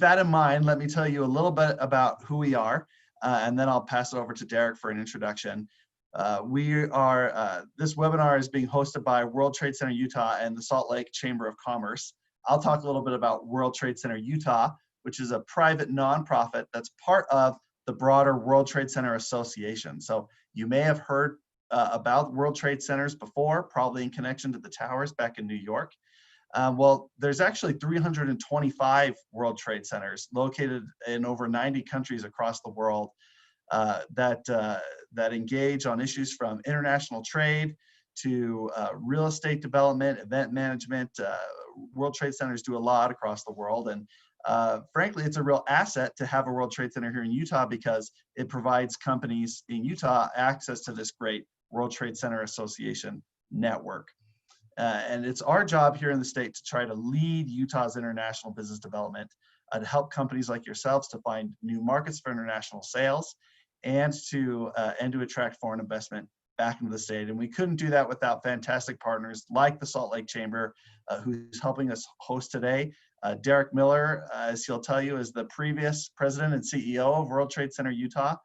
that in mind, let me tell you a little bit about who we are, and then I'll pass it over to Derek for an introduction. This webinar is being hosted by World Trade Center Utah and the Salt Lake Chamber of Commerce. I'll talk a little bit about World Trade Center Utah, which is a private nonprofit that's part of the broader World Trade Center Association. So you may have heard about World Trade Centers before, probably in connection to the towers back in New York. Well, there's actually 325 World Trade Centers located in over 90 countries across the world that engage on issues from international trade to real estate development, event management. World Trade Centers do a lot across the world, and frankly, it's a real asset to have a World Trade Center here in Utah because it provides companies in Utah access to this great World Trade Center Association network. And it's our job here in the state to try to lead Utah's international business development, to help companies like yourselves to find new markets for international sales, and to attract foreign investment back into the state. And we couldn't do that without fantastic partners like the Salt Lake Chamber, who's helping us host today. Derek Miller, as he'll tell you, is the previous president and CEO of World Trade Center Utah,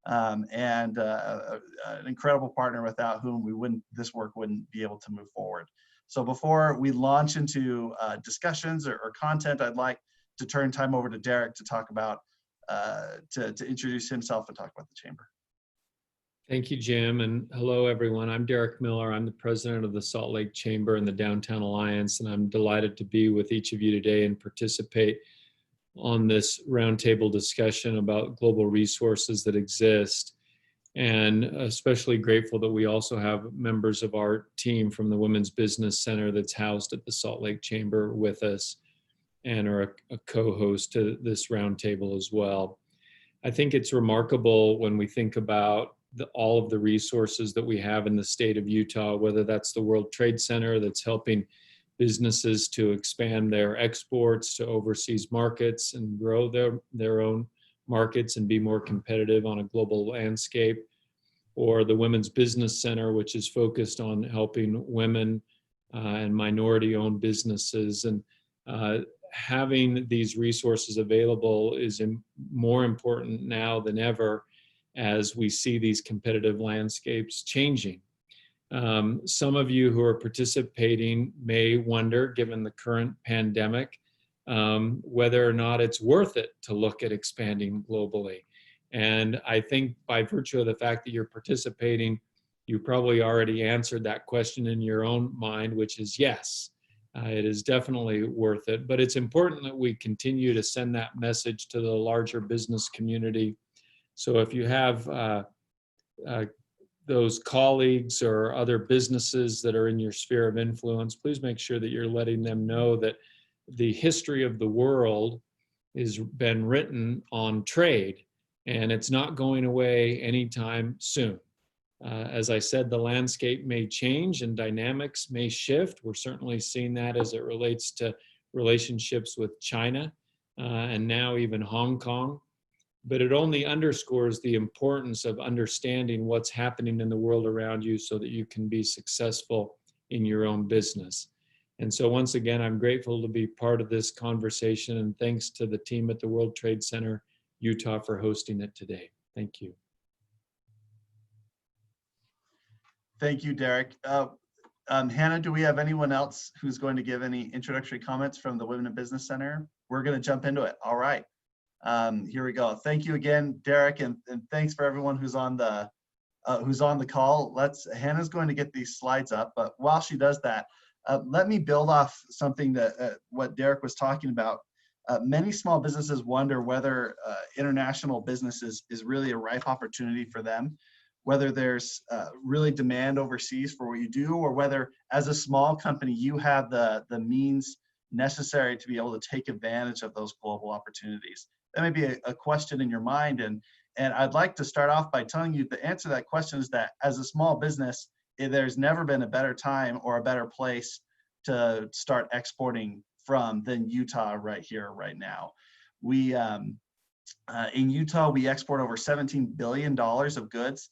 and an incredible partner without whom this work wouldn't be able to move forward. So before we launch into discussions or content, I'd like to turn time over to Derek to talk about, to introduce himself and talk about the Chamber. Thank you, Jim, and hello, everyone. I'm Derek Miller. I'm the president of the Salt Lake Chamber and the Downtown Alliance, and I'm delighted to be with each of you today and participate on this roundtable discussion about global resources that exist. And especially grateful that we also have members of our team from the Women's Business Center that's housed at the Salt Lake Chamber with us and are a co-host to this roundtable as well. I think it's remarkable when we think about all of the resources that we have in the state of Utah, whether that's the World Trade Center that's helping businesses to expand their exports to overseas markets and grow their own markets and be more competitive on a global landscape, or the Women's Business Center, which is focused on helping women and minority-owned businesses. And having these resources available is more important now than ever as we see these competitive landscapes changing. Some of you who are participating may wonder, given the current pandemic, whether or not it's worth it to look at expanding globally. And I think by virtue of the fact that you're participating, you probably already answered that question in your own mind, which is yes, it is definitely worth it. But it's important that we continue to send that message to the larger business community. So if you have those colleagues or other businesses that are in your sphere of influence, please make sure that you're letting them know that the history of the world has been written on trade, and it's not going away anytime soon. As I said, the landscape may change and dynamics may shift. We're certainly seeing that as it relates to relationships with China and now even Hong Kong. But it only underscores the importance of understanding what's happening in the world around you so that you can be successful in your own business. And so once again, I'm grateful to be part of this conversation, and thanks to the team at the World Trade Center Utah for hosting it today. Thank you. Thank you, Derek. Hannah, do we have anyone else who's going to give any introductory comments from the Women in Business Center? We're going to jump into it. All right. Here we go. Thank you again, Derek, and thanks for everyone who's on the call. Hannah's going to get these slides up, but while she does that, let me build off something that what Derek was talking about. Many small businesses wonder whether international business is really a ripe opportunity for them, whether there's really demand overseas for what you do, or whether as a small company you have the means necessary to be able to take advantage of those global opportunities. That may be a question in your mind, and I'd like to start off by telling you the answer to that question is that as a small business, there's never been a better time or a better place to start exporting from than Utah right here, right now. We in Utah, we export over $17 billion of goods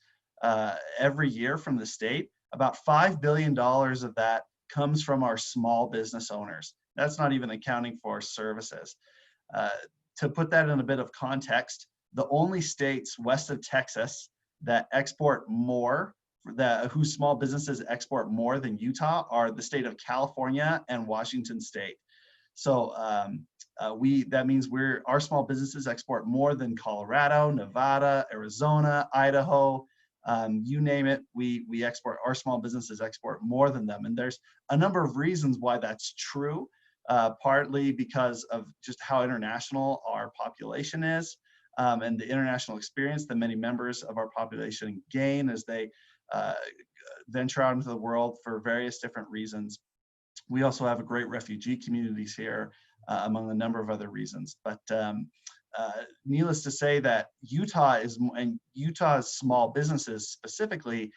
every year from the state. About $5 billion of that comes from our small business owners. That's not even accounting for services. to put that in a bit of context, the only states west of Texas that export more, whose small businesses export more than Utah, are the state of California and Washington State. So that means our small businesses export more than Colorado, Nevada, Arizona, Idaho, you name it. We export, our small businesses export more than them, and there's a number of reasons why that's true. Partly because of just how international our population is, and the international experience that many members of our population gain as they venture out into the world for various different reasons. We also have a great refugee communities here, among a number of other reasons. But needless to say that Utah's small businesses specifically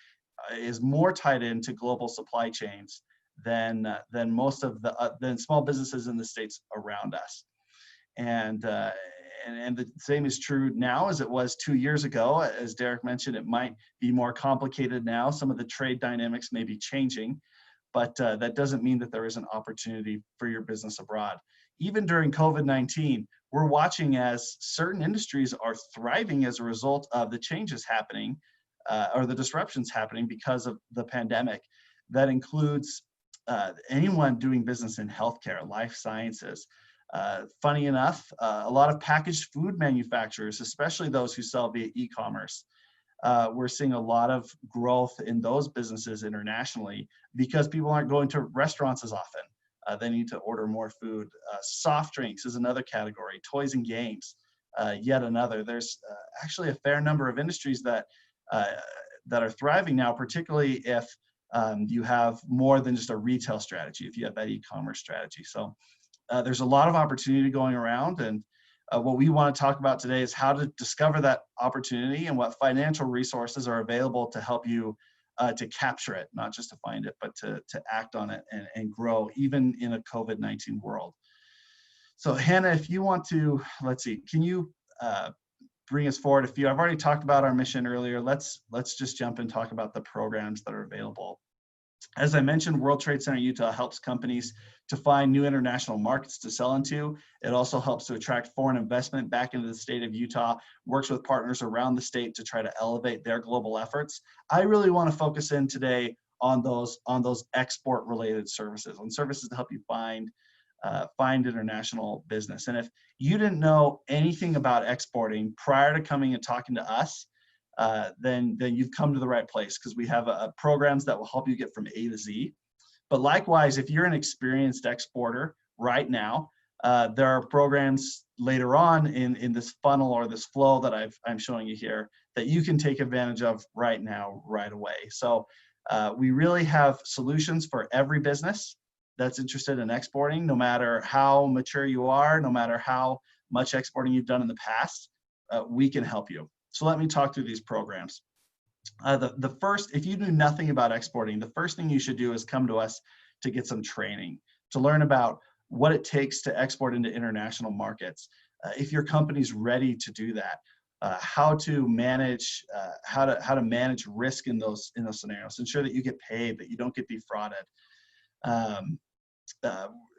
is more tied into global supply chains than most of than small businesses in the states around us. And the same is true now as it was 2 years ago. As Derek mentioned, it might be more complicated now. Some of the trade dynamics may be changing, but that doesn't mean that there isn't opportunity for your business abroad. Even during COVID-19, we're watching as certain industries are thriving as a result of the changes happening or the disruptions happening because of the pandemic. That includes anyone doing business in healthcare, life sciences. Funny enough, a lot of packaged food manufacturers, especially those who sell via e-commerce, we're seeing a lot of growth in those businesses internationally because people aren't going to restaurants as often. They need to order more food. Soft drinks is another category. Toys and games, yet another. There's actually a fair number of industries that are thriving now, particularly if you have more than just a retail strategy, if you have that e-commerce strategy. So there's a lot of opportunity going around, and what we want to talk about today is how to discover that opportunity and what financial resources are available to help you to capture it, not just to find it, but to act on it and grow even in a COVID-19 world. So Hannah, if you want to, let's see, can you bring us forward a few? I've already talked about our mission earlier. Let's just jump and talk about the programs that are available. As I mentioned, World Trade Center Utah helps companies to find new international markets to sell into. It also helps to attract foreign investment back into the state of Utah, works with partners around the state to try to elevate their global efforts. I really want to focus in today on those export related services, on services to help you find international business. And if you didn't know anything about exporting prior to coming and talking to us, then you've come to the right place, because we have programs that will help you get from A to Z. But likewise, if you're an experienced exporter right now, there are programs later on in this funnel or this flow that I'm showing you here that you can take advantage of right now, right away. So we really have solutions for every business that's interested in exporting, no matter how mature you are, no matter how much exporting you've done in the past, we can help you. So let me talk through these programs. The first, if you knew nothing about exporting, the first thing you should do is come to us to get some training, to learn about what it takes to export into international markets. If your company's ready to do that, how to manage risk in those scenarios, ensure that you get paid, that you don't get defrauded.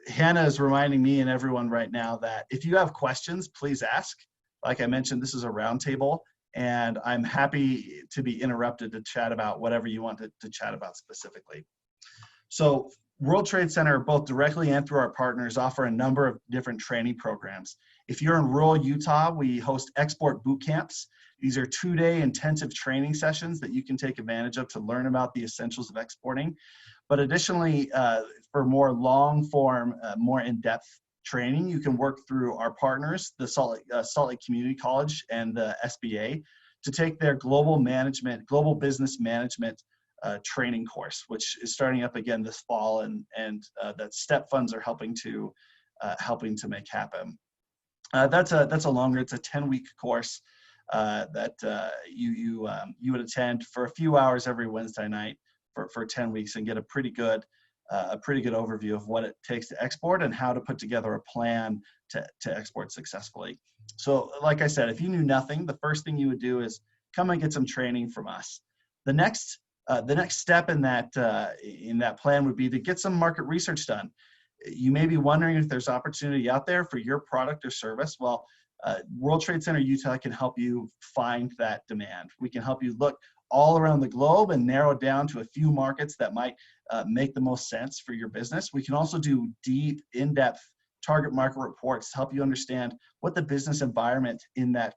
Hannah is reminding me and everyone right now that if you have questions, please ask. Like I mentioned, this is a roundtable, and I'm happy to be interrupted to chat about whatever you want to chat about specifically. So World Trade Center, both directly and through our partners, offer a number of different training programs. If you're in rural Utah, we host export boot camps. These are 2-day intensive training sessions that you can take advantage of to learn about the essentials of exporting. But additionally, for more long form, more in-depth training, you can work through our partners, the Salt Lake Community College and the SBA, to take their global business management training course, which is starting up again this fall, and that STEP funds are helping to make happen. It's a 10-week course that you would attend for a few hours every Wednesday night for 10 weeks and get a pretty good overview of what it takes to export and how to put together a plan to export successfully. So like I said, if you knew nothing, the first thing you would do is come and get some training from us. The next step in that plan would be to get some market research done. You may be wondering if there's opportunity out there for your product or service. Well, World Trade Center Utah can help you find that demand. We can help you look all around the globe and narrow down to a few markets that might make the most sense for your business. We can also do deep, in-depth target market reports to help you understand what the business environment in that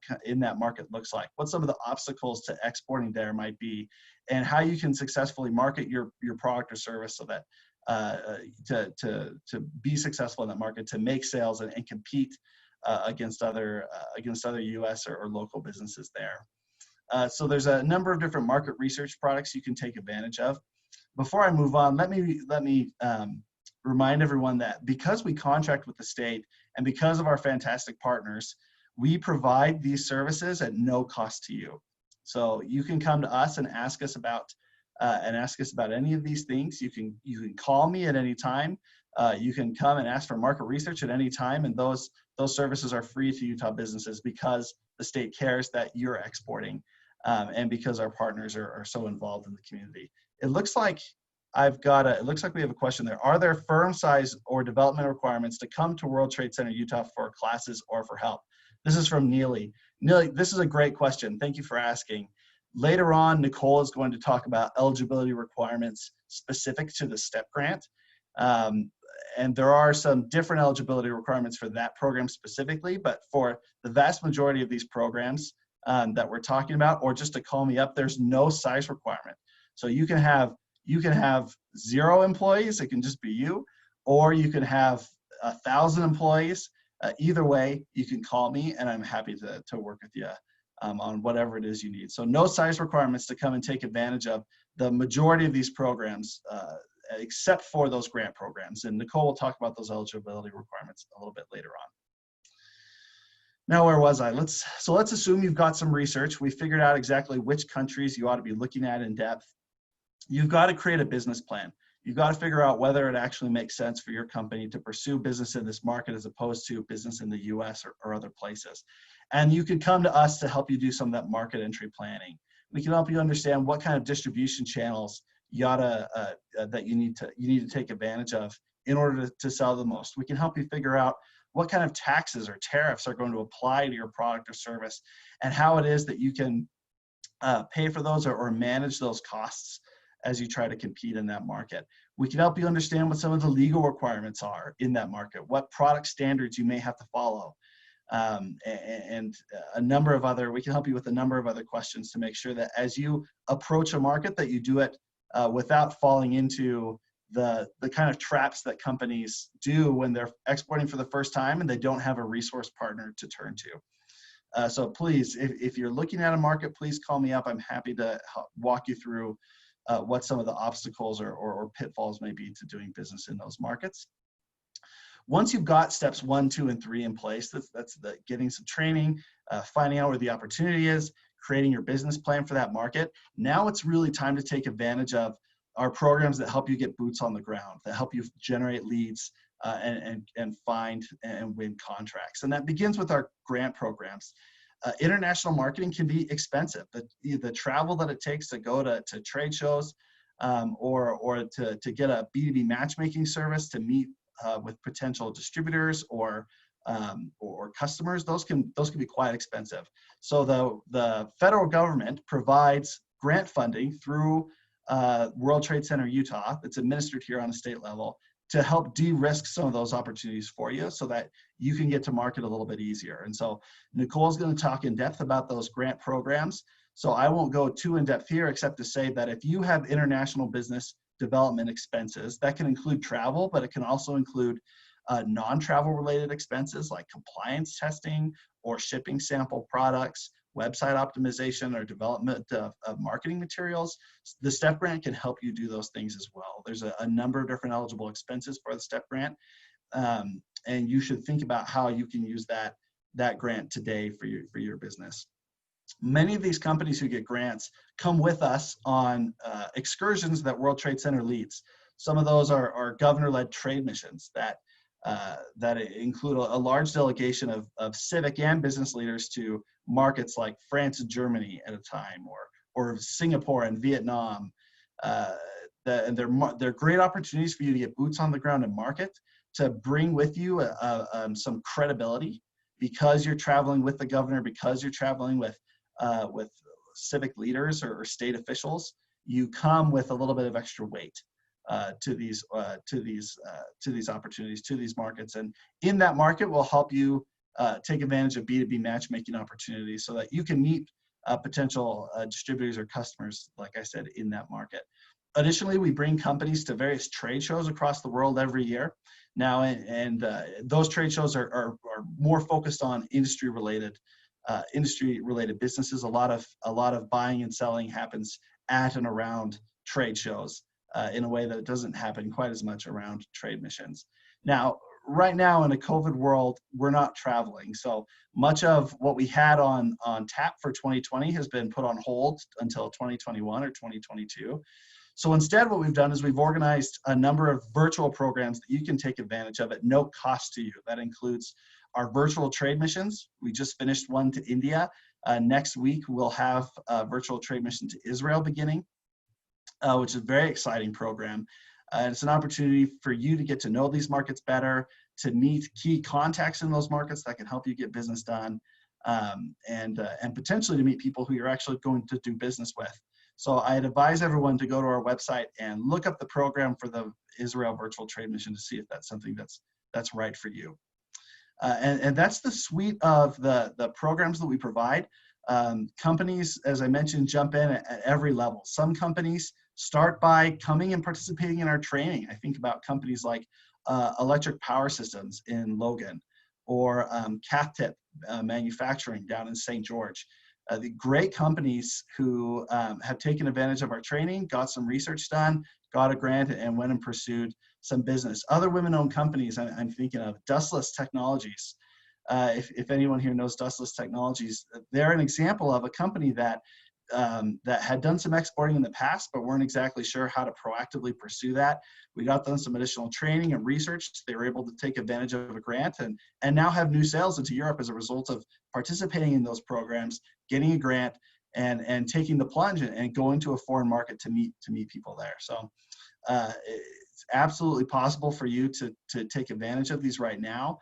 market looks like, what some of the obstacles to exporting there might be, and how you can successfully market your product or service so that to be successful in that market, to make sales and compete against other U.S. or local businesses there. So there's a number of different market research products you can take advantage of. Before I move on, let me remind everyone that because we contract with the state and because of our fantastic partners, we provide these services at no cost to you. So you can come to us and ask us about any of these things. You can call me at any time. You can come and ask for market research at any time, and those services are free to Utah businesses because the state cares that you're exporting, and because our partners are so involved in the community. It looks like we have a question there. Are there firm size or development requirements to come to World Trade Center Utah for classes or for help? This is from Neely. Neely, this is a great question. Thank you for asking. Later on, Nicole is going to talk about eligibility requirements specific to the STEP grant. And there are some different eligibility requirements for that program specifically, but for the vast majority of these programs that we're talking about, or just to call me up, there's no size requirement. So you can have 0 employees, it can just be you, or you can have 1,000 employees. Either way, you can call me and I'm happy to work with you on whatever it is you need. So no size requirements to come and take advantage of the majority of these programs, except for those grant programs. And Nicole will talk about those eligibility requirements a little bit later on. Now, where was I? Let's assume you've got some research. We figured out exactly which countries you ought to be looking at in depth. You've got to create a business plan. You've got to figure out whether it actually makes sense for your company to pursue business in this market as opposed to business in the US or other places. And you can come to us to help you do some of that market entry planning. We can help you understand what kind of distribution channels that you need to take advantage of in order to sell the most. We can help you figure out what kind of taxes or tariffs are going to apply to your product or service, and how it is that you can pay for those or manage those costs as you try to compete in that market. We can help you understand what some of the legal requirements are in that market, what product standards you may have to follow, and a number of other, we can help you with a number of other questions to make sure that as you approach a market that you do it without falling into the kind of traps that companies do when they're exporting for the first time and they don't have a resource partner to turn to. So please, if you're looking at a market, please call me up. I'm happy to walk you through what some of the obstacles or pitfalls may be to doing business in those markets. Once you've got steps 1, 2, and 3 in place, that's the getting some training, finding out where the opportunity is, creating your business plan for that market. Now it's really time to take advantage of our programs that help you get boots on the ground, that help you generate leads and find and win contracts. And that begins with our grant programs. International marketing can be expensive. The travel that it takes to go to trade shows or to get a B2B matchmaking service to meet with potential distributors or customers, those can be quite expensive. So the federal government provides grant funding through World Trade Center Utah that's administered here on a state level to help de-risk some of those opportunities for you so that you can get to market a little bit easier. And so Nicole's going to talk in depth about those grant programs. So I won't go too in depth here except to say that if you have international business development expenses, that can include travel, but it can also include non-travel related expenses like compliance testing or shipping sample products, website optimization or development of marketing materials. The STEP grant can help you do those things as well. There's a number of different eligible expenses for the STEP grant, and you should think about how you can use that grant today for your business. Many of these companies who get grants come with us on excursions that World Trade Center leads. Some of those are governor-led trade missions that include a large delegation of civic and business leaders to markets like France and Germany at a time, or Singapore and Vietnam. And they're great opportunities for you to get boots on the ground and market, to bring with you some credibility, because you're traveling with the governor, because you're traveling with civic leaders or state officials, you come with a little bit of extra weight to these opportunities, to these markets. And in that market, we'll help you take advantage of B2B matchmaking opportunities so that you can meet potential distributors or customers, like I said, in that market. Additionally, we bring companies to various trade shows across the world every year now, and those trade shows are more focused on industry-related businesses. A lot of buying and selling happens at and around trade shows in a way that it doesn't happen quite as much around trade missions. Now, right now in a COVID world, we're not traveling, so much of what we had on tap for 2020 has been put on hold until 2021 or 2022. So instead, what we've done is we've organized a number of virtual programs that you can take advantage of at no cost to you. That includes our virtual trade missions. We just finished one to India. Next week, we'll have a virtual trade mission to Israel beginning, which is a very exciting program. It's an opportunity for you to get to know these markets better, to meet key contacts in those markets that can help you get business done, and potentially to meet people who you're actually going to do business with. So I'd advise everyone to go to our website and look up the program for the Israel virtual trade mission to see if that's something that's right for you. And that's the suite of the programs that we provide. Companies, as I mentioned, jump in at every level. Some companies start by coming and participating in our training. I think about companies like Electric Power Systems in Logan, or Cath-Tip Manufacturing down in St. George. The great companies who have taken advantage of our training, got some research done, got a grant, and went and pursued some business. Other women-owned companies I'm thinking of, Dustless Technologies. If anyone here knows Dustless Technologies, they're an example of a company that had done some exporting in the past, but weren't exactly sure how to proactively pursue that. We got them some additional training and research. They were able to take advantage of a grant and now have new sales into Europe as a result of participating in those programs, getting a grant, and taking the plunge and going to a foreign market to meet people there. So it's absolutely possible for you to take advantage of these right now,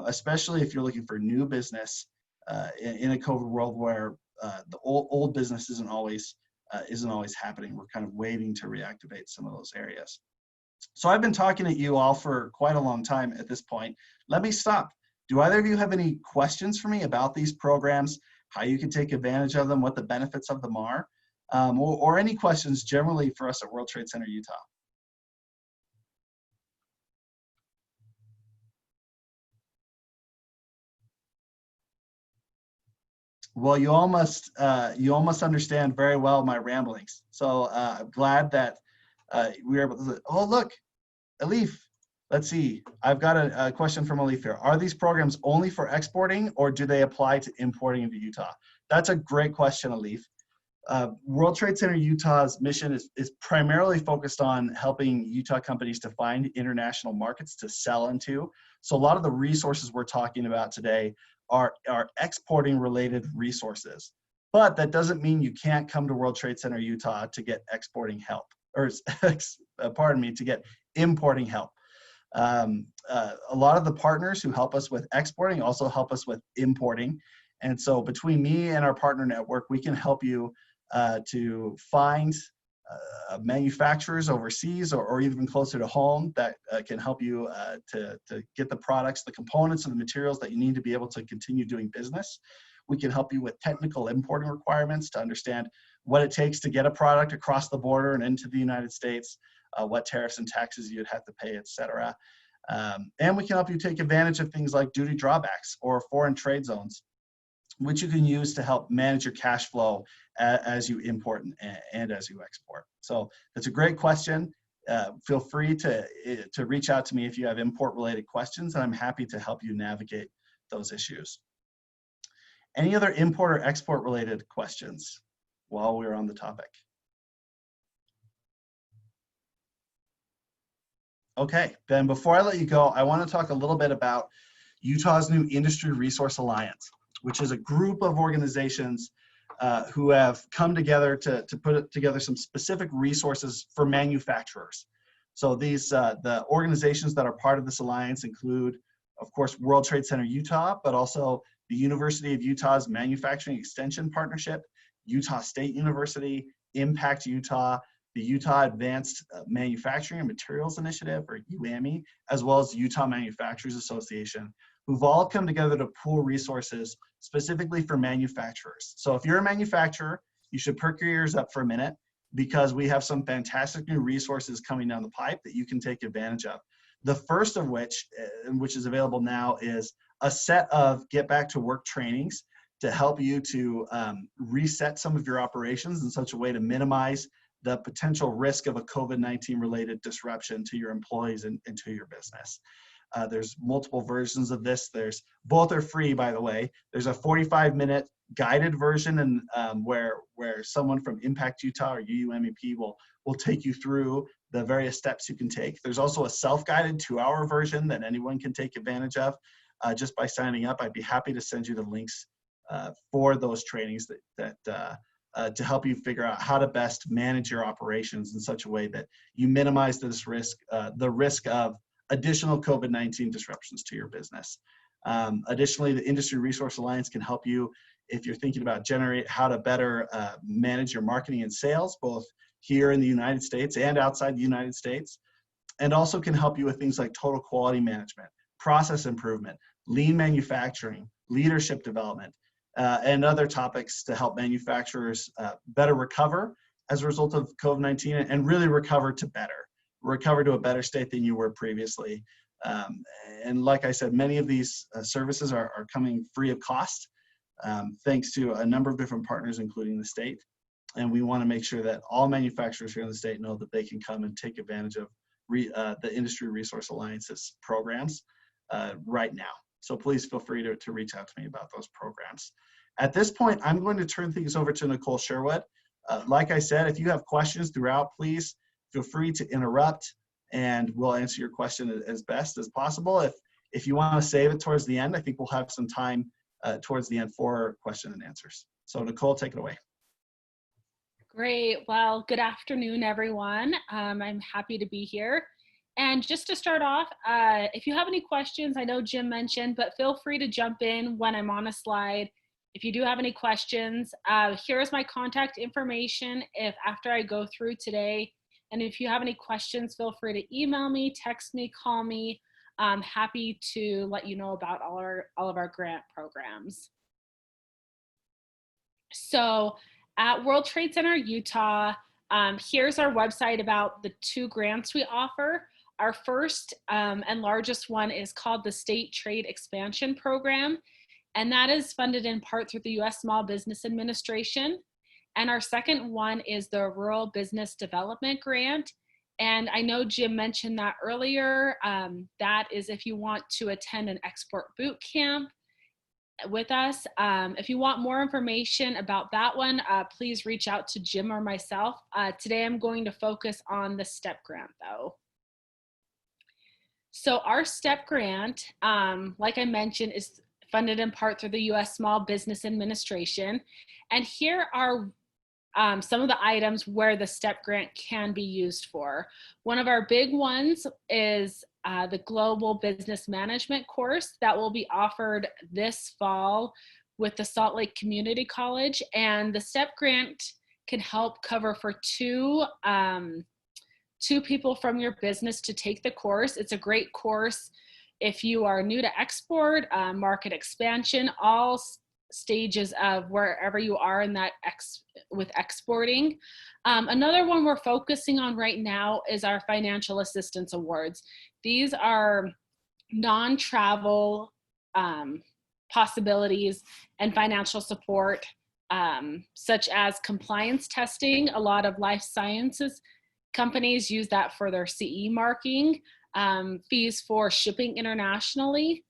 especially if you're looking for new business in a COVID world where the old business isn't always happening. We're kind of waiting to reactivate some of those areas. So I've been talking at you all for quite a long time at this point. Let me stop. Do either of you have any questions for me about these programs, how you can take advantage of them, what the benefits of them are, or any questions generally for us at World Trade Center Utah? Well, you all must understand very well my ramblings. So I'm glad that we were able to. Oh, look, Alif. Let's see. I've got a question from Alif here. Are these programs only for exporting, or do they apply to importing into Utah? That's a great question, Alif. World Trade Center Utah's mission is primarily focused on helping Utah companies to find international markets to sell into. So a lot of the resources we're talking about today are exporting related resources, but that doesn't mean you can't come to World Trade Center Utah to get exporting help, or pardon me, to get importing help. A lot of the partners who help us with exporting also help us with importing, and so between me and our partner network, we can help you to find manufacturers overseas or even closer to home that can help you to get the products, the components, and the materials that you need to be able to continue doing business. We can help you with technical importing requirements to understand what it takes to get a product across the border and into the United States, what tariffs and taxes you'd have to pay, etc. And we can help you take advantage of things like duty drawbacks or foreign trade zones, which you can use to help manage your cash flow as you import and as you export. So that's a great question. Feel free to reach out to me if you have import-related questions, and I'm happy to help you navigate those issues. Any other import or export-related questions while we're on the topic? Okay, Ben, before I let you go, I want to talk a little bit about Utah's new Industry Resource Alliance, which is a group of organizations who have come together to put together some specific resources for manufacturers. So these the organizations that are part of this alliance include of course, World Trade Center Utah, but also the University of Utah's Manufacturing Extension Partnership, Utah State University, Impact Utah, the Utah Advanced Manufacturing and Materials Initiative, or UAMI, as well as the Utah Manufacturers Association, who've all come together to pool resources specifically for manufacturers. So if you're a manufacturer, you should perk your ears up for a minute, because we have some fantastic new resources coming down the pipe that you can take advantage of. The first of which is available now, is a set of get back to work trainings to help you to reset some of your operations in such a way to minimize the potential risk of a COVID-19 related disruption to your employees and to your business. There's multiple versions of this. Both are free, by the way. There's a 45-minute guided version, and where someone from Impact Utah or UUMEP will take you through the various steps you can take. There's also a self-guided 2-hour version that anyone can take advantage of just by signing up. I'd be happy to send you the links for those trainings to help you figure out how to best manage your operations in such a way that you minimize this risk, the risk of additional COVID-19 disruptions to your business. Additionally, the Industry Resource Alliance can help you if you're thinking about how to better manage your marketing and sales, both here in the United States and outside the United States, and also can help you with things like total quality management, process improvement, lean manufacturing, leadership development, and other topics to help manufacturers better recover as a result of COVID-19 and really recover to a better state than you were previously. And like I said, many of these services are coming free of cost, thanks to a number of different partners, including the state. And we want to make sure that all manufacturers here in the state know that they can come and take advantage of the Industry Resource Alliance's programs right now. So please feel free to reach out to me about those programs. At this point, I'm going to turn things over to Nicole Sherwood. Like I said, if you have questions throughout, please feel free to interrupt, and we'll answer your question as best as possible. If you want to save it towards the end, I think we'll have some time towards the end for question and answers. So Nicole, take it away. Great. Well, good afternoon, everyone. I'm happy to be here. And just to start off, if you have any questions, I know Jim mentioned, but feel free to jump in when I'm on a slide. If you do have any questions, here's my contact information after I go through today. And if you have any questions, feel free to email me, text me, call me. I'm happy to let you know about all of our grant programs. So at World Trade Center Utah, here's our website about the 2 grants we offer. Our first and largest one is called the State Trade Expansion Program, and that is funded in part through the U.S. Small Business Administration. And our second one is the Rural Business Development Grant. And I know Jim mentioned that earlier. That is if you want to attend an export boot camp with us. If you want more information about that one, please reach out to Jim or myself. Today I'm going to focus on the STEP grant though. So our STEP grant, like I mentioned, is funded in part through the U.S. Small Business Administration. And here are some of the items where the STEP grant can be used for. One of our big ones is the Global Business Management course that will be offered this fall with the Salt Lake Community College. And the STEP grant can help cover for two people from your business to take the course. It's a great course if you are new to export, market expansion, all stages of wherever you are in that with exporting. Another one we're focusing on right now is our financial assistance awards. These are non-travel possibilities and financial support, such as compliance testing. A lot of life sciences companies use that for their CE marking, fees for shipping internationally,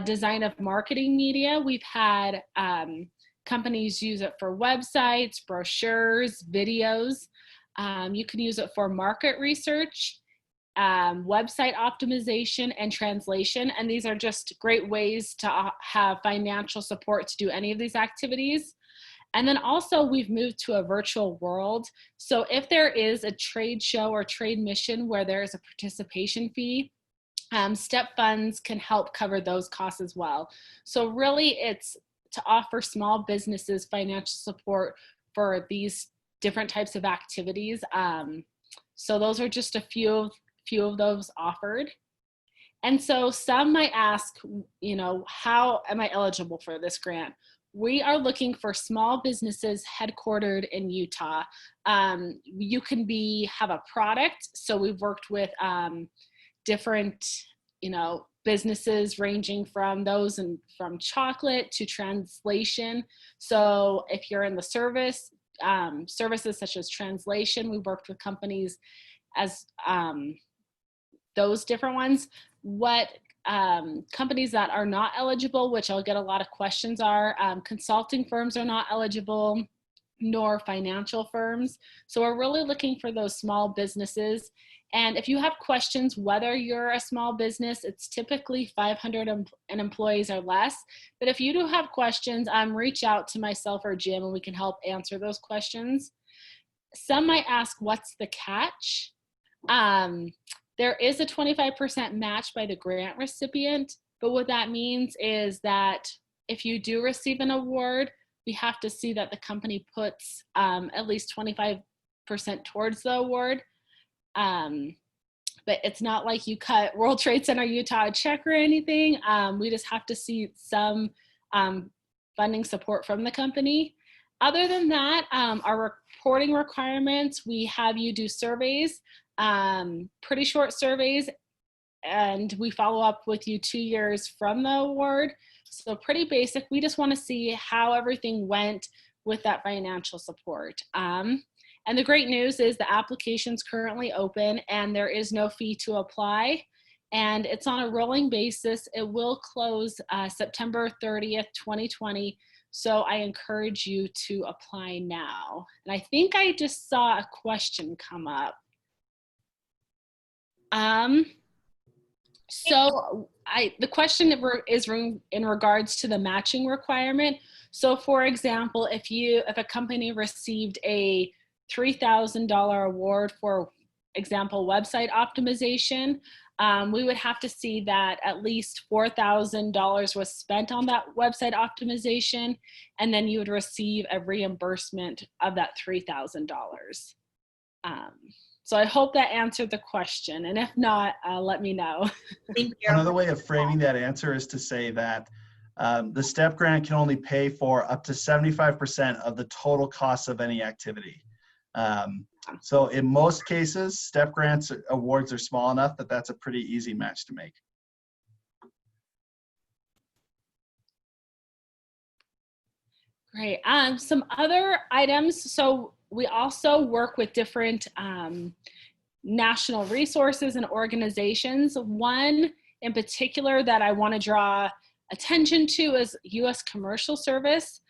design of marketing media. We've had companies use it for websites, brochures, videos. You can use it for market research, website optimization, and translation. And these are just great ways to have financial support to do any of these activities. And then also we've moved to a virtual world. So if there is a trade show or trade mission where there is a participation fee, step funds can help cover those costs as well. So really it's to offer small businesses financial support for these different types of activities. So those are just a few of those offered. And so some might ask, you know, how am I eligible for this grant? We are looking for small businesses headquartered in Utah. You can have a product. So we've worked with different, you know, businesses ranging from those and from chocolate to translation. So if you're in the services such as translation, we worked with companies as those different ones. What companies that are not eligible, which I'll get a lot of questions, are consulting firms are not eligible, nor financial firms. So we're really looking for those small businesses. And if you have questions, whether you're a small business, it's typically 500 employees or less. But if you do have questions, reach out to myself or Jim and we can help answer those questions. Some might ask, what's the catch? There is a 25% match by the grant recipient, but what that means is that if you do receive an award, we have to see that the company puts at least 25% towards the award. But it's not like you cut World Trade Center Utah a check or anything. We just have to see some funding support from the company. Other than that, our reporting requirements, we have you do surveys, pretty short surveys, and we follow up with you 2 years from the award. So pretty basic. We just want to see how everything went with that financial support. And the great news is the application's currently open and there is no fee to apply. And it's on a rolling basis. It will close September 30th, 2020. So I encourage you to apply now. And I think I just saw a question come up. So the question is in regards to the matching requirement. So for example, if a company received a $3,000 award for example, website optimization, we would have to see that at least $4,000 was spent on that website optimization, and then you would receive a reimbursement of that $3,000. So I hope that answered the question, and if not, let me know. Another way of framing that answer is to say that the STEP grant can only pay for up to 75% of the total cost of any activity. So in most cases, STEP grants awards are small enough that that's a pretty easy match to make. Great. Some other items. So we also work with different national resources and organizations. One in particular that I want to draw attention to is U.S. Commercial Service,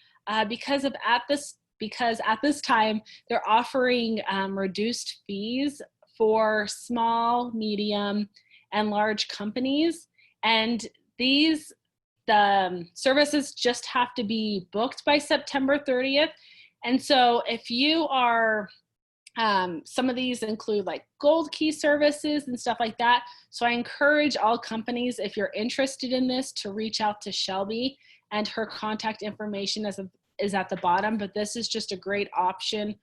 because at this time they're offering reduced fees for small, medium, and large companies, and the services just have to be booked by September 30th. And so if you are, some of these include like gold key services and stuff like that. So I encourage all companies, if you're interested in this, to reach out to Shelby, and her contact information is at the bottom, but this is just a great option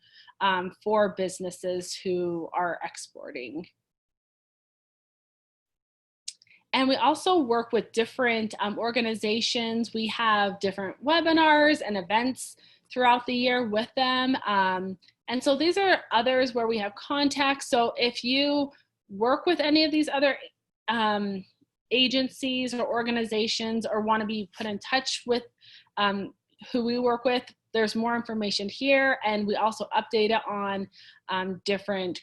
for businesses who are exporting. And we also work with different organizations. We have different webinars and events throughout the year with them. And so these are others where we have contacts. So if you work with any of these other agencies or organizations, or want to be put in touch with who we work with, there's more information here. And we also update it on different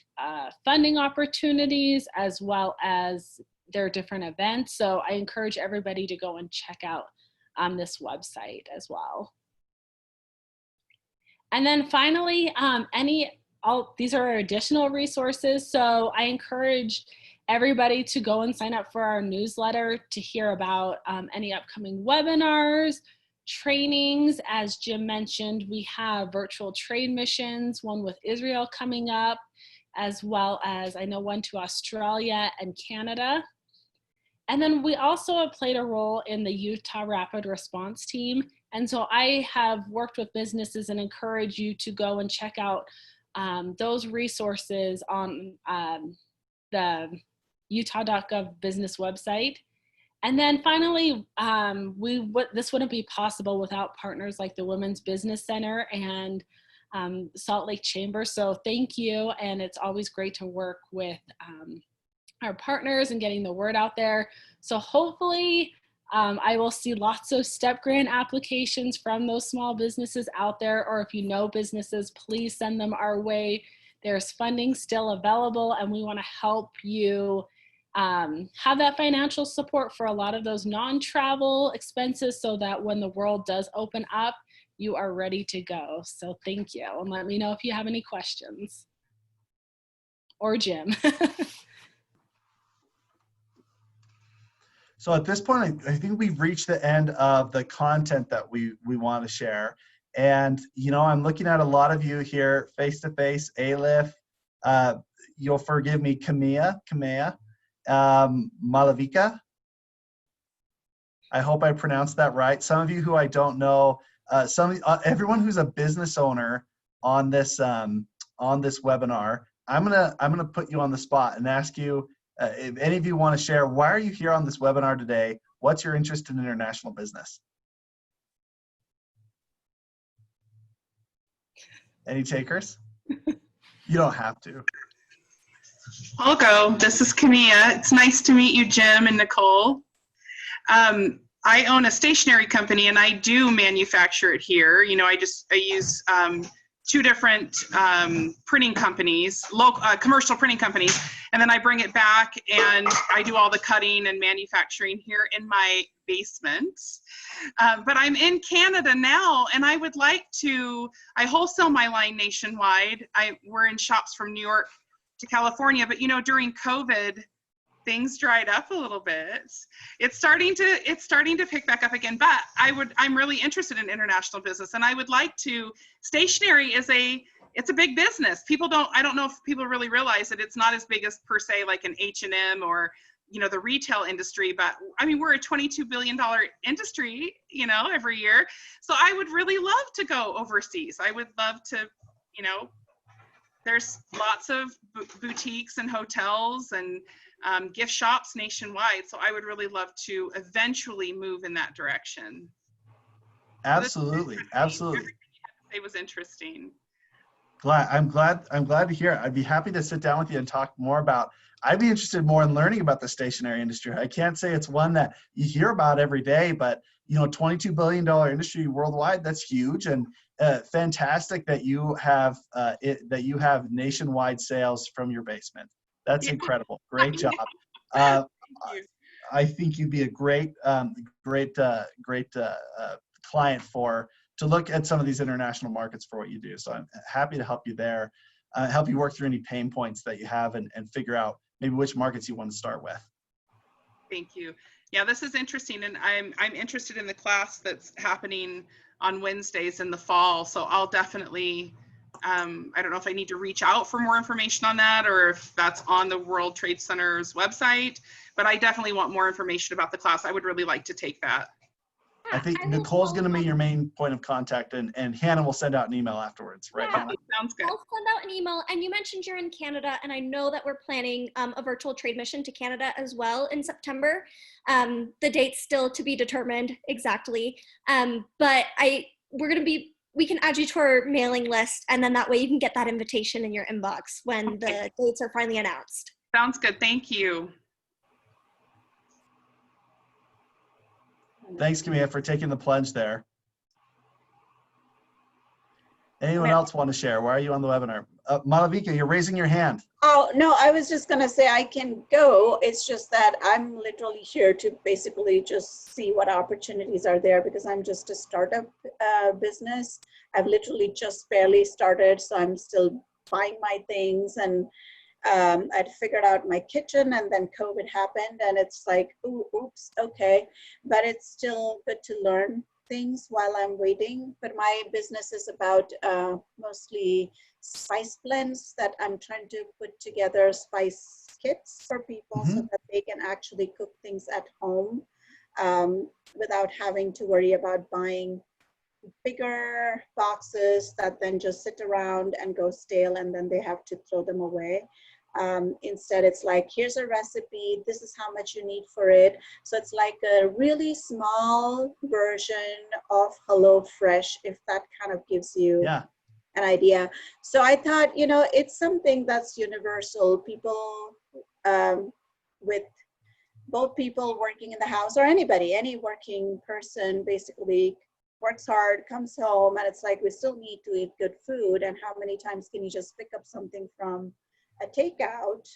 funding opportunities, as well as their different events. So I encourage everybody to go and check out this website as well. And then finally, these are additional resources. So I encourage everybody to go and sign up for our newsletter to hear about any upcoming webinars, trainings. As Jim mentioned, we have virtual trade missions, one with Israel coming up, as well as I know one to Australia and Canada. And then we also have played a role in the Utah Rapid Response Team. And so I have worked with businesses and encourage you to go and check out those resources on the utah.gov business website. And then finally, this wouldn't be possible without partners like the Women's Business Center and Salt Lake Chamber. So thank you. And it's always great to work with our partners and getting the word out there. So hopefully I will see lots of STEP grant applications from those small businesses out there, or if you know businesses, please send them our way. There's funding still available, and we want to help you have that financial support for a lot of those non-travel expenses so that when the world does open up, you are ready to go. So thank you, and let me know if you have any questions. Or Jim. So at this point, I think we've reached the end of the content that we want to share. And, you know, I'm looking at a lot of you here face-to-face, Alif, you'll forgive me, Kamea, Malavika. I hope I pronounced that right. Some of you who I don't know, everyone who's a business owner on this webinar, I'm gonna put you on the spot and ask you, if any of you want to share, why are you here on this webinar today? What's your interest in international business? Any takers? You don't have to. I'll go. This is Kania. It's nice to meet you, Jim and Nicole. I own a stationery company and I do manufacture it here. You know, I use two different printing companies, commercial printing companies, and then I bring it back and I do all the cutting and manufacturing here in my basement. But I'm in Canada now, and I would like to, I wholesale my line nationwide. We're in shops from New York to California, but you know, during COVID, things dried up a little bit. It's starting to pick back up again, but I'm really interested in international business, and I would like to. Stationery it's a big business. I don't know if people really realize that it's not as big as per se like an H&M or, you know, the retail industry, but I mean, we're a $22 billion industry, you know, every year. So I would really love to go overseas. I would love to, you know, there's lots of boutiques and hotels and gift shops nationwide. So I would really love to eventually move in that direction. Absolutely, absolutely. Everything you had to say was interesting. I'm glad to hear it. I'd be happy to sit down with you and talk more about. I'd be interested more in learning about the stationery industry. I can't say it's one that you hear about every day, but you know, $22 billion industry worldwide, that's huge, and fantastic that you have nationwide sales from your basement. That's incredible. Great job. I think you'd be a great client to look at some of these international markets for what you do. So I'm happy to help you there, help you work through any pain points that you have and figure out maybe which markets you want to start with. Thank you. Yeah, this is interesting, and I'm interested in the class that's happening on Wednesdays in the fall. So I'll definitely, I don't know if I need to reach out for more information on that or if that's on the World Trade Center's website, but I definitely want more information about the class. I would really like to take that. I think Nicole's going to be your main point of contact, and Hannah will send out an email afterwards, right? Yeah, Hannah? Sounds good. I'll send out an email. And you mentioned you're in Canada, and I know that we're planning a virtual trade mission to Canada as well in September. The date's still to be determined exactly, but we can add you to our mailing list, and then that way you can get that invitation in your inbox when the dates are finally announced. Sounds good. Thank you. Thanks, Camilla, for taking the plunge there. Anyone else want to share? Why are you on the webinar? Malavika, you're raising your hand. Oh, no, I was just going to say I can go. It's just that I'm literally here to basically just see what opportunities are there because I'm just a startup business. I've literally just barely started, so I'm still buying my things, and I'd figured out my kitchen, and then COVID happened, and it's like, ooh, oops, okay. But it's still good to learn things while I'm waiting. But my business is about mostly spice blends that I'm trying to put together, spice kits for people so that they can actually cook things at home without having to worry about buying bigger boxes that then just sit around and go stale and then they have to throw them away. Instead, it's like, here's a recipe, this is how much you need for it. So it's like a really small version of HelloFresh, if that kind of gives you an idea. So I thought, you know, it's something that's universal. People with both people working in the house, or anybody, any working person basically works hard, comes home, and it's like, we still need to eat good food. And how many times can you just pick up something from a takeout?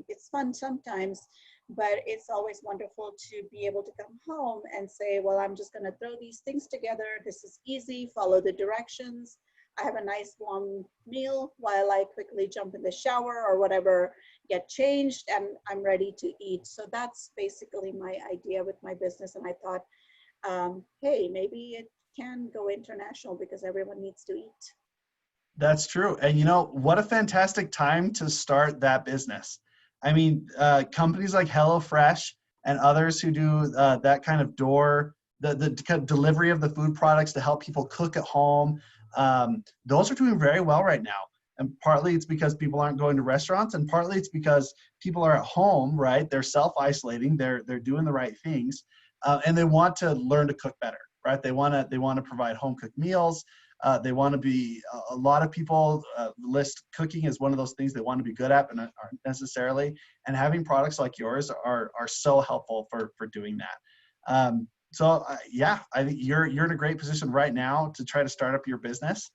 It's fun sometimes, but it's always wonderful to be able to come home and say, well, I'm just going to throw these things together. This is easy, follow the directions. I have a nice warm meal while I quickly jump in the shower or whatever, get changed, and I'm ready to eat. So that's basically my idea with my business. And I thought, hey, maybe it can go international because everyone needs to eat. That's true. And you know, what a fantastic time to start that business. I mean, companies like HelloFresh and others who do that kind of the kind of delivery of the food products to help people cook at home, those are doing very well right now. And partly it's because people aren't going to restaurants, and partly it's because people are at home, right? They're self-isolating, they're doing the right things, and they want to learn to cook better, right? They want to provide home cooked meals. They want to be, a lot of people list cooking as one of those things they want to be good at, but aren't necessarily. And having products like yours are so helpful for doing that. So yeah, I think you're in a great position right now to try to start up your business.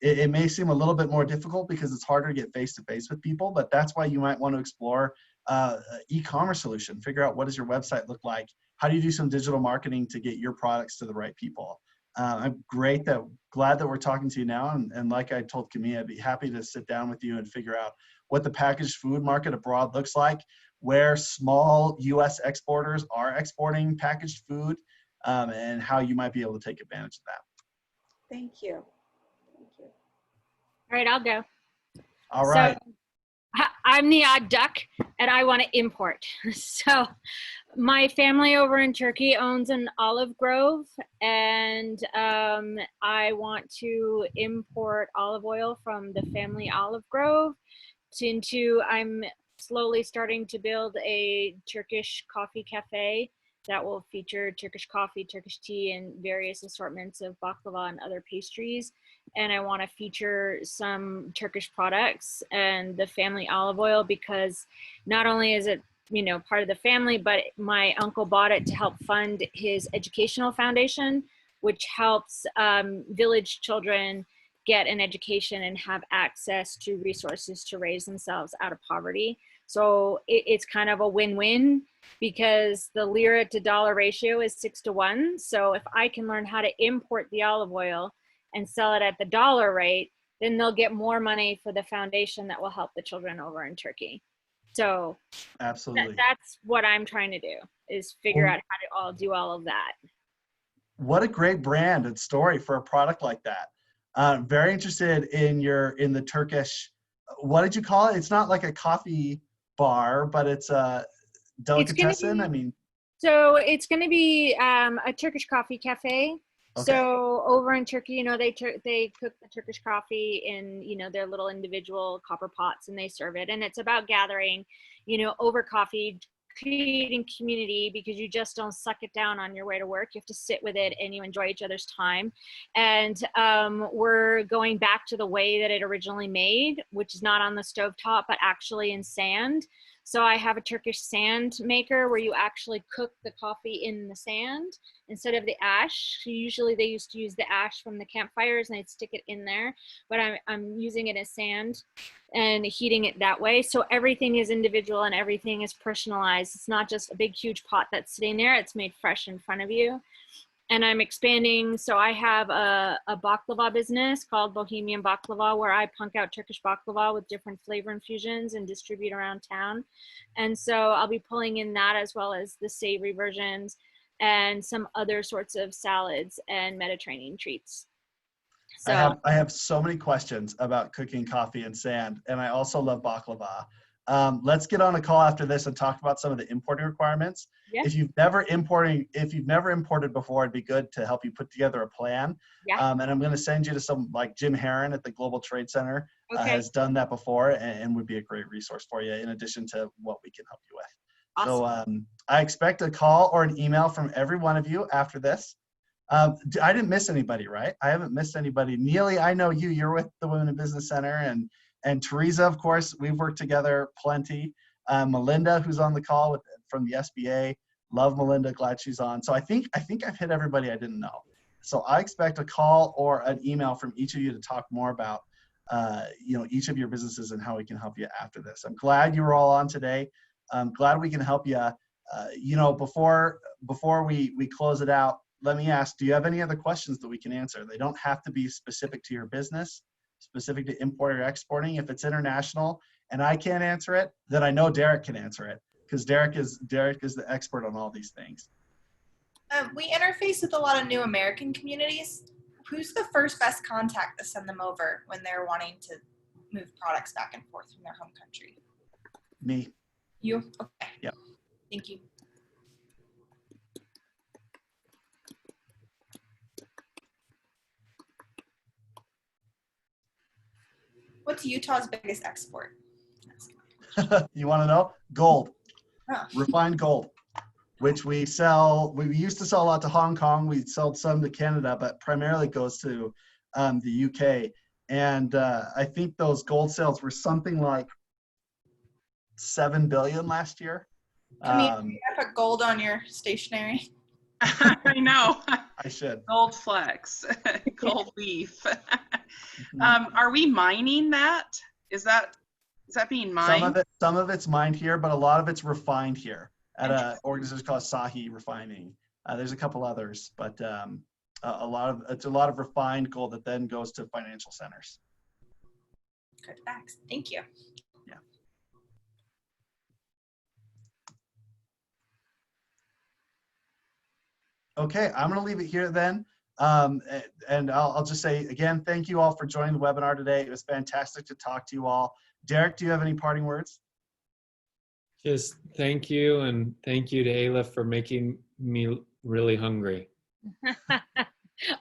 It may seem a little bit more difficult because it's harder to get face-to-face with people, but that's why you might want to explore e-commerce solution. Figure out, what does your website look like? How do you do some digital marketing to get your products to the right people? I'm glad that we're talking to you now. And like I told Camille, I'd be happy to sit down with you and figure out what the packaged food market abroad looks like, where small US exporters are exporting packaged food, and how you might be able to take advantage of that. Thank you. Thank you. All right, I'll go. All right. So I'm the odd duck and I want to import. So my family over in Turkey owns an olive grove, and I want to import olive oil from the family olive grove I'm slowly starting to build a Turkish coffee cafe that will feature Turkish coffee, Turkish tea, and various assortments of baklava and other pastries. And I want to feature some Turkish products and the family olive oil, because not only is it, you know, part of the family, but my uncle bought it to help fund his educational foundation, which helps village children get an education and have access to resources to raise themselves out of poverty. So it's kind of a win-win, because the lira to dollar ratio is 6-to-1. So if I can learn how to import the olive oil and sell it at the dollar rate, then they'll get more money for the foundation that will help the children over in Turkey. So absolutely, that's what I'm trying to do, is figure out how to do all of that. What a great brand and story for a product like that. Very interested in the Turkish, what did you call it? It's not like a coffee bar, but it's a delicatessen. So it's going to be a Turkish coffee cafe. Okay. So over in Turkey, you know, they cook the Turkish coffee in, you know, their little individual copper pots, and they serve it. And it's about gathering, you know, over coffee, creating community, because you just don't suck it down on your way to work. You have to sit with it and you enjoy each other's time. And we're going back to the way that it originally made, which is not on the stovetop, but actually in sand. So I have a Turkish sand maker where you actually cook the coffee in the sand instead of the ash. So usually they used to use the ash from the campfires and they'd stick it in there, but I'm using it as sand and heating it that way. So everything is individual and everything is personalized. It's not just a big, huge pot that's sitting there. It's made fresh in front of you. And I'm expanding. So I have a baklava business called Bohemian Baklava, where I punk out Turkish baklava with different flavor infusions and distribute around town. And so I'll be pulling in that, as well as the savory versions and some other sorts of salads and Mediterranean treats. So I have so many questions about cooking coffee and sand, and I also love baklava. Let's get on a call after this and talk about some of the importing requirements. Yeah. If you've never imported before, it'd be good to help you put together a plan. Yeah. And I'm going to send you to some, like Jim Herron at the Global Trade Center Okay. has done that before and would be a great resource for you in addition to what we can help you with. Awesome. So I expect a call or an email from every one of you after this. I didn't miss anybody, right? I haven't missed anybody. Neely, I know you. You're with the Women in Business Center, and Teresa, of course, we've worked together plenty. Melinda, who's on the call from the SBA, love Melinda. Glad she's on. So I think I've hit everybody I didn't know. So I expect a call or an email from each of you to talk more about each of your businesses and how we can help you after this. I'm glad you were all on today. I'm glad we can help you. Before we close it out, let me ask, do you have any other questions that we can answer? They don't have to be specific to your business, specific to import or exporting. If it's international and I can't answer it, then I know Derek can answer it because Derek is the expert on all these things. We interface with a lot of new American communities. Who's the first best contact to send them over when they're wanting to move products back and forth from their home country? Me. You? Okay. Yeah. Thank you. What's Utah's biggest export? You want to know? Gold. Oh. Refined gold, which we sell. We used to sell a lot to Hong Kong. We sold some to Canada, but primarily goes to the UK. And I think those gold sales were something like 7 billion last year. You put gold on your stationery. I know. I should. Gold flex, gold leaf. Are we mining that? Is that being mined? Some of it's mined here, but a lot of it's refined here at an organization called Sahi Refining. There's a couple others, but a lot of refined gold that then goes to financial centers. Good facts. Thank you. Yeah. Okay, I'm going to leave it here then. And I'll just say again, thank you all for joining the webinar today. It was fantastic to talk to you all. Derek, do you have any parting words? Just thank you, and thank you to Ayla for making me really hungry.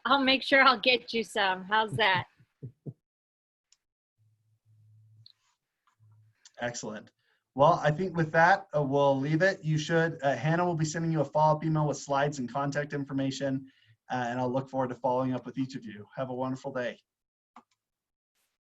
I'll make sure I'll get you some. How's that? Excellent. Well, I think with that, we'll leave it. You should, Hannah will be sending you a follow-up email with slides and contact information, and I'll look forward to following up with each of you. Have a wonderful day.